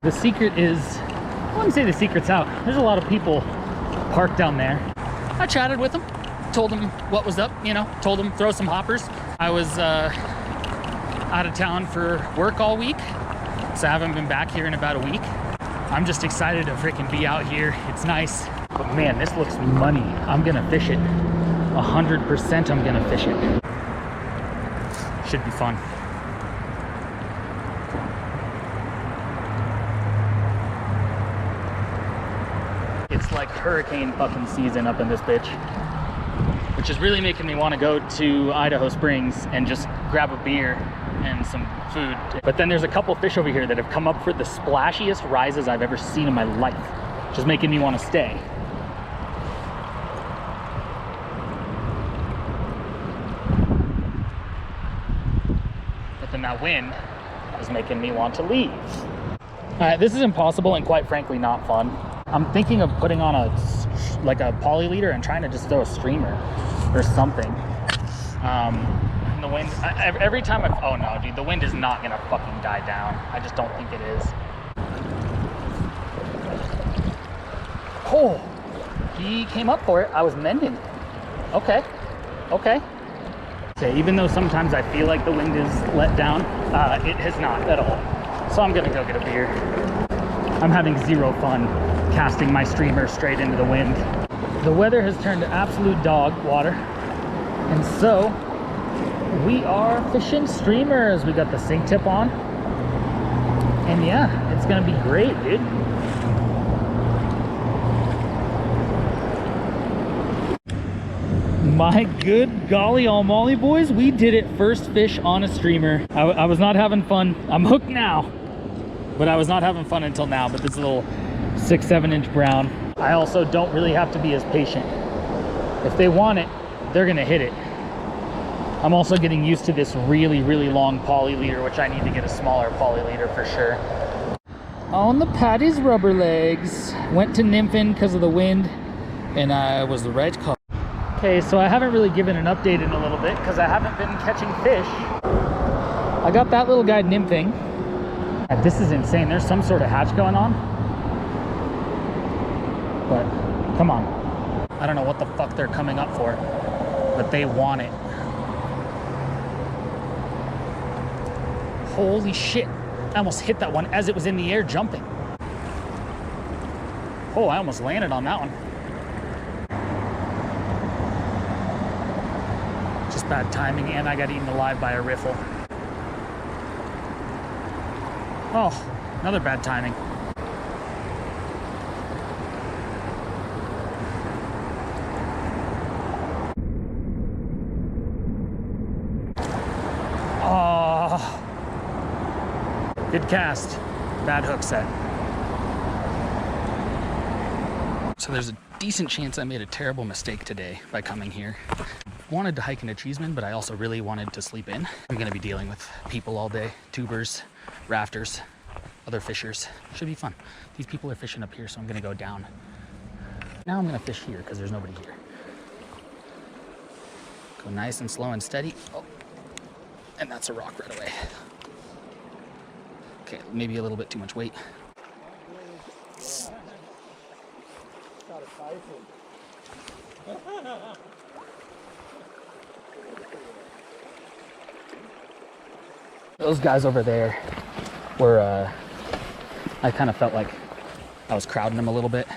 The secret is, I wouldn't say the secret's out. There's a lot of people parked down there. I chatted with them, told them what was up, you know, told them throw some hoppers. I was out of town for work all week, so I haven't been back here in about a week. I'm just excited to freaking be out here. It's nice. But man, this looks money. I'm gonna fish it. 100% I'm gonna fish it. Should be fun. It's like hurricane fucking season up in this bitch, which is really making me want to go to Idaho Springs and just grab a beer and some food. But then there's a couple fish over here that have come up for the splashiest rises I've ever seen in my life, which is making me want to stay. But then that wind is making me want to leave. This is impossible and quite frankly not fun. I'm thinking of putting on a poly leader and trying to just throw a streamer or something. And the wind, every time oh no, dude, the wind is not gonna fucking die down. I just don't think it is. Oh, he came up for it. I was mending. Okay, okay. Okay, even though sometimes I feel like the wind is let down, it has not at all. So I'm gonna go get a beer. I'm having zero fun casting my streamer straight into the wind. The weather has turned to absolute dog water, and so we are fishing streamers. We got the sink tip on, and yeah, it's gonna be great, dude. My good golly almighty, boys, we did it. First fish on a streamer. I was not having fun. I'm hooked now, but I was not having fun until now. But this little 6-7 inch brown. I also don't really have to be as patient. If they want it, they're gonna hit it. I'm also getting used to this really, really long poly leader, which I need to get a smaller poly leader for sure. On the Patty's rubber legs. Went to nymphing because of the wind, and I was the right call. Okay, so I haven't really given an update in a little bit because I haven't been catching fish. I got that little guy nymphing. This is insane. There's some sort of hatch going on. But come on. I don't know what the fuck they're coming up for, but they want it. Holy shit. I almost hit that one as it was in the air jumping. Oh, I almost landed on that one. Just bad timing, and I got eaten alive by a riffle. Oh, another bad timing. Oh, good cast, bad hook set. So there's a decent chance I made a terrible mistake today by coming here. Wanted to hike into Cheeseman, but I also really wanted to sleep in. I'm gonna be dealing with people all day, tubers, rafters, other fishers. Should be fun. These people are fishing up here, so I'm gonna go down. Now I'm gonna fish here because there's nobody here. Go nice and slow and steady. Oh, and that's a rock right away. Okay, maybe a little bit too much weight. Those guys over there were, I kind of felt like I was crowding them a little bit.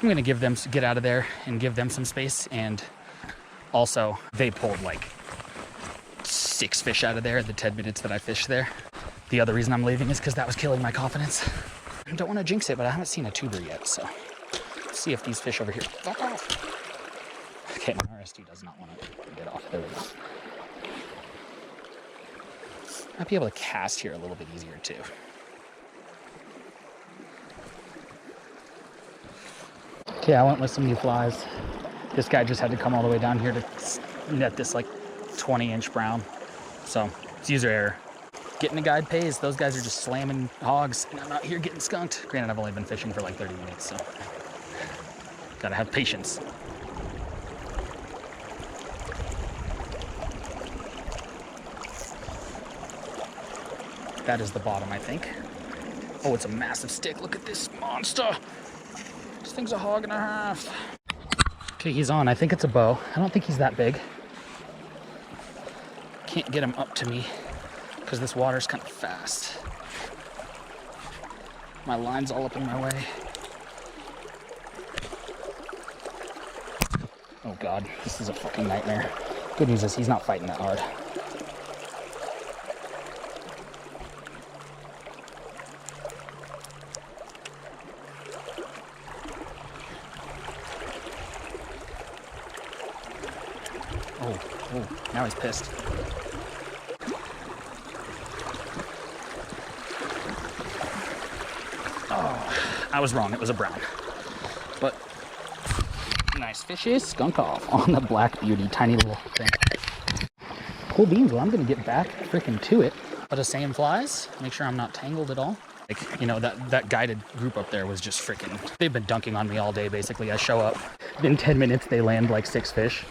I'm gonna get out of there and give them some space. And also, they pulled like 6 fish out of there in the 10 minutes that I fished there. The other reason I'm leaving is because that was killing my confidence. I don't want to jinx it, but I haven't seen a tuber yet, so let's see if these fish over here. Fuck off. Okay, my RSD does not want to get off. There we go. Might be able to cast here a little bit easier too. Okay, I went with some new flies. This guy just had to come all the way down here to net this like 20-inch brown. So it's user error. Getting a guide pays. Those guys are just slamming hogs, and I'm out here getting skunked. Granted, I've only been fishing for like 30 minutes, so gotta have patience. That is the bottom, I think. Oh, it's a massive stick. Look at this monster. This thing's a hog and a half. Okay, he's on. I think it's a bow. I don't think he's that big. Can't get him up to me because this water's kind of fast. My line's all up in my way. Oh God, this is a fucking nightmare. Good news is he's not fighting that hard. Oh, now he's pissed. Oh, I was wrong. It was a brown. But nice fishes. Skunk off on the black beauty. Tiny little thing. Cool beans. Well, I'm going to get back freaking to it. But the same flies. Make sure I'm not tangled at all. Like, you know, that guided group up there was just freaking... They've been dunking on me all day, basically. I show up. In 10 minutes, they land like 6 fish.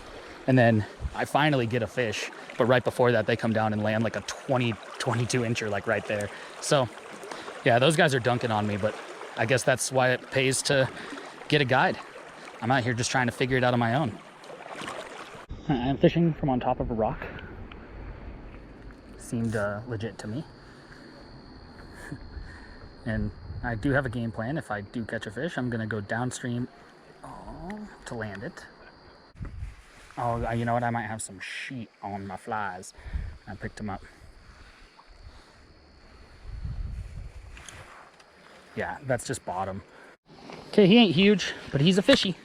And then I finally get a fish, but right before that, they come down and land like a 22 incher, like right there. So yeah, those guys are dunking on me, but I guess that's why it pays to get a guide. I'm out here just trying to figure it out on my own. I'm fishing from on top of a rock. Seemed legit to me. And I do have a game plan. If I do catch a fish, I'm gonna go downstream to land it. Oh, you know what? I might have some sheet on my flies. I picked them up. Yeah, that's just bottom. Okay, he ain't huge, but he's a fishy.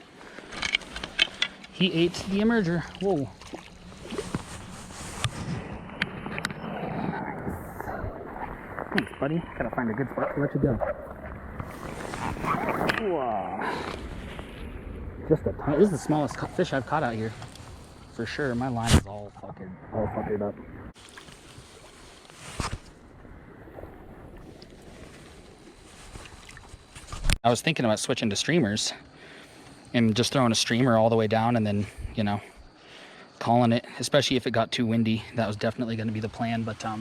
He ate the emerger. Whoa. Thanks, buddy. Gotta find a good spot to let you go. Whoa. Just a ton. This is the smallest fish I've caught out here. For sure, my line is all fuckered up. I was thinking about switching to streamers and just throwing a streamer all the way down and then, you know, calling it, especially if it got too windy. That was definitely going to be the plan, but I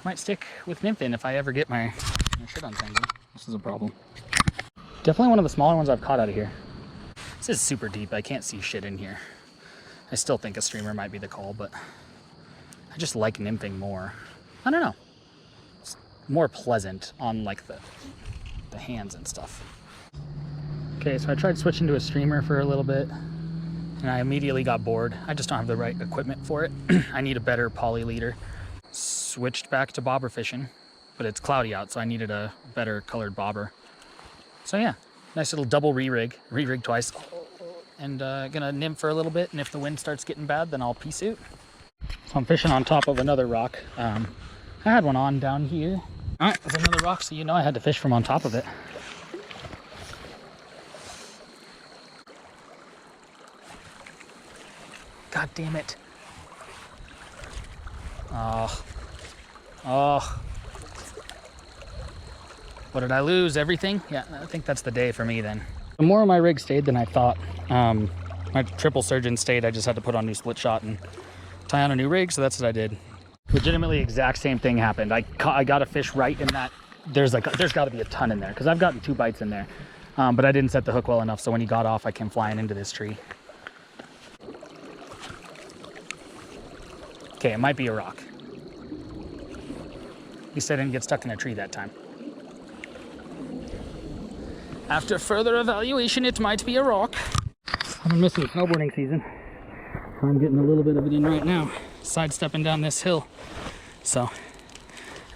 might stick with nymphing if I ever get my shit untangled. This is a problem. Definitely one of the smaller ones I've caught out of here. This is super deep. I can't see shit in here. I still think a streamer might be the call, but I just like nymphing more. I don't know. It's more pleasant on like the hands and stuff. Okay, so I tried switching to a streamer for a little bit and I immediately got bored. I just don't have the right equipment for it. I need a better poly leader. Switched back to bobber fishing, but it's cloudy out, so I needed a better colored bobber. So yeah, nice little double re-rig twice. And gonna nymph for a little bit, and if the wind starts getting bad, then I'll pea suit. So I'm fishing on top of another rock. I had one on down here. All right, there's another rock, so you know I had to fish from on top of it. God damn it. Oh. What did I lose? Everything? Yeah, I think that's the day for me then. The more of my rig stayed than I thought. My triple surgeon stayed. I just had to put on new split shot and tie on a new rig, so that's what I did. Legitimately exact same thing happened. I got a fish right in that. There's got to be a ton in there because I've gotten 2 bites in there, but I didn't set the hook well enough, so when he got off, I came flying into this tree. Okay, it might be a rock. At least I didn't get stuck in a tree that time. After further evaluation, it might be a rock. I've been missing snowboarding season. I'm getting a little bit of it in right now, sidestepping down this hill. So,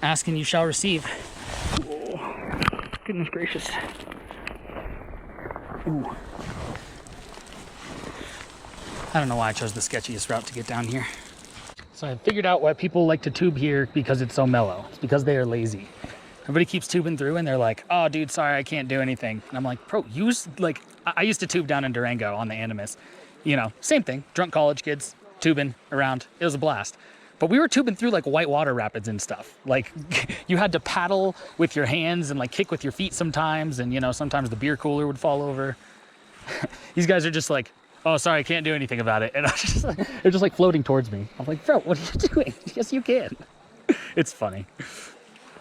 asking you shall receive. Oh, goodness gracious. Ooh. I don't know why I chose the sketchiest route to get down here. So I figured out why people like to tube here because it's so mellow. It's because they are lazy. Everybody keeps tubing through and they're like, oh dude, sorry, I can't do anything. And I'm like, bro, I used to tube down in Durango on the Animus. You know, same thing, drunk college kids, tubing around. It was a blast. But we were tubing through like whitewater rapids and stuff. Like you had to paddle with your hands and like kick with your feet sometimes. And you know, sometimes the beer cooler would fall over. These guys are just like, oh, sorry, I can't do anything about it. And they're just like floating towards me. I'm like, bro, what are you doing? Yes, you can. It's funny.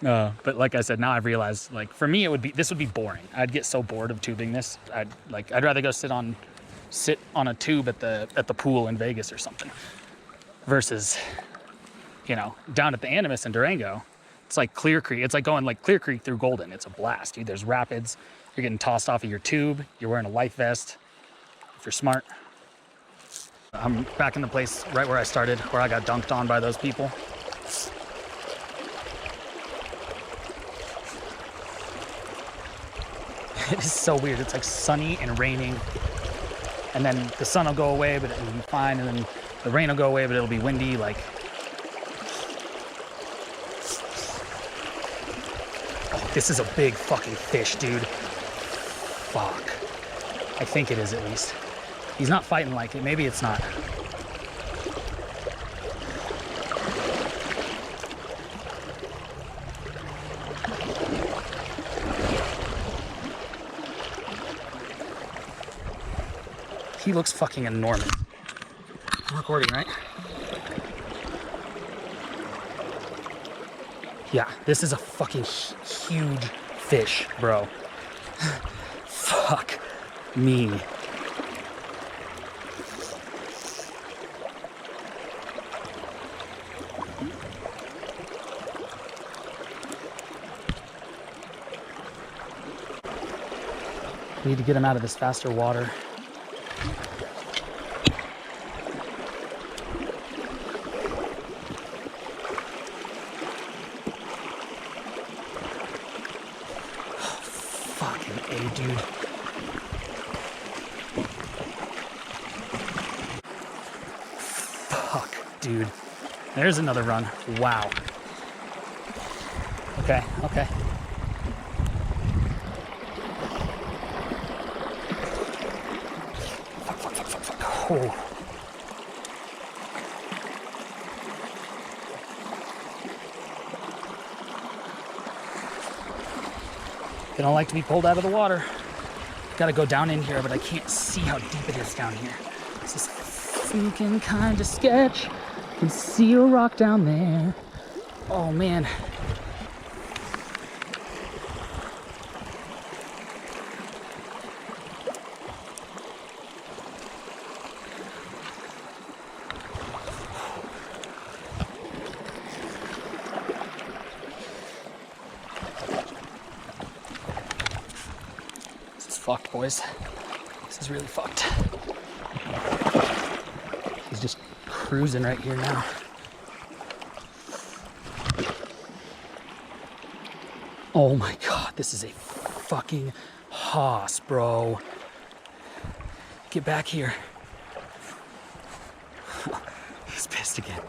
But like I said, now I've realized, like, for me, this would be boring. I'd get so bored of tubing this. I'd rather go sit on a tube at the pool in Vegas or something, versus, you know, down at the Animas in Durango. It's like Clear Creek. It's like going like Clear Creek through Golden. It's a blast, dude. There's rapids. You're getting tossed off of your tube. You're wearing a life vest if you're smart. I'm back in the place right where I started, where I got dunked on by those people. It is so weird. It's like sunny and raining, and then the sun will go away, but it'll be fine, and then the rain will go away, but it'll be windy. Like, oh, this is a big fucking fish, dude. Fuck. I think it is, at least. He's not fighting like it. Maybe it's not. He looks fucking enormous. I'm recording, right? Yeah, this is a fucking huge fish, bro. Fuck me. We need to get him out of this faster water. Fucking A, dude. Fuck, dude. There's another run. Wow. Okay, okay. Oh. They don't like to be pulled out of the water. Gotta go down in here, but I can't see how deep it is down here. This is freaking kind of sketch. I can see a rock down there. Oh man. Fucked, boys. This is really fucked. He's just cruising right here now. Oh my god, this is a fucking hoss, bro. Get back here. He's pissed again.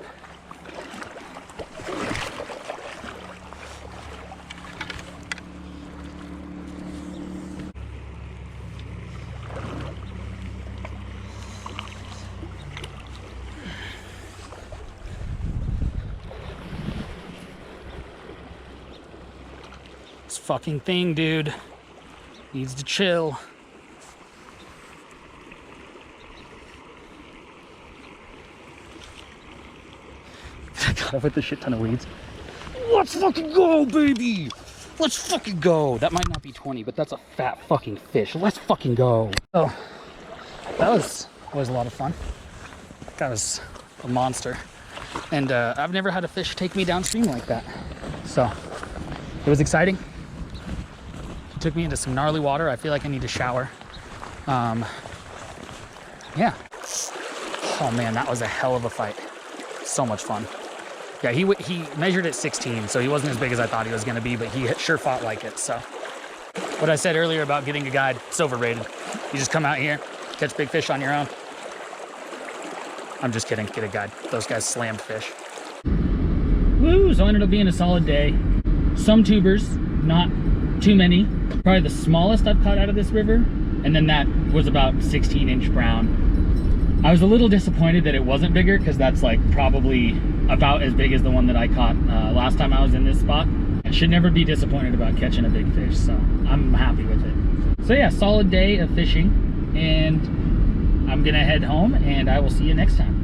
Fucking thing, dude, needs to chill. I got up with a shit ton of weeds. Let's fucking go, baby. Let's fucking go. That might not be 20, but that's a fat fucking fish. Let's fucking go. Oh, that was a lot of fun. That was a monster, and I've never had a fish take me downstream like that, so it was exciting. Took me into some gnarly water. I feel like I need to shower. Yeah. Oh man, that was a hell of a fight. So much fun. Yeah, he measured at 16, so he wasn't as big as I thought he was going to be, but he sure fought like it. So what I said earlier about getting a guide, it's overrated. You just come out here, catch big fish on your own. I'm just kidding. Get a guide. Those guys slammed fish. Woo! So it ended up being a solid day. Some tubers, not too many. Probably the smallest I've caught out of this river, and then that was about 16-inch brown. I was a little disappointed that it wasn't bigger, because that's like probably about as big as the one that I caught last time I was in this spot. I should never be disappointed about catching a big fish, so I'm happy with it. So yeah, solid day of fishing, and I'm gonna head home, and I will see you next time.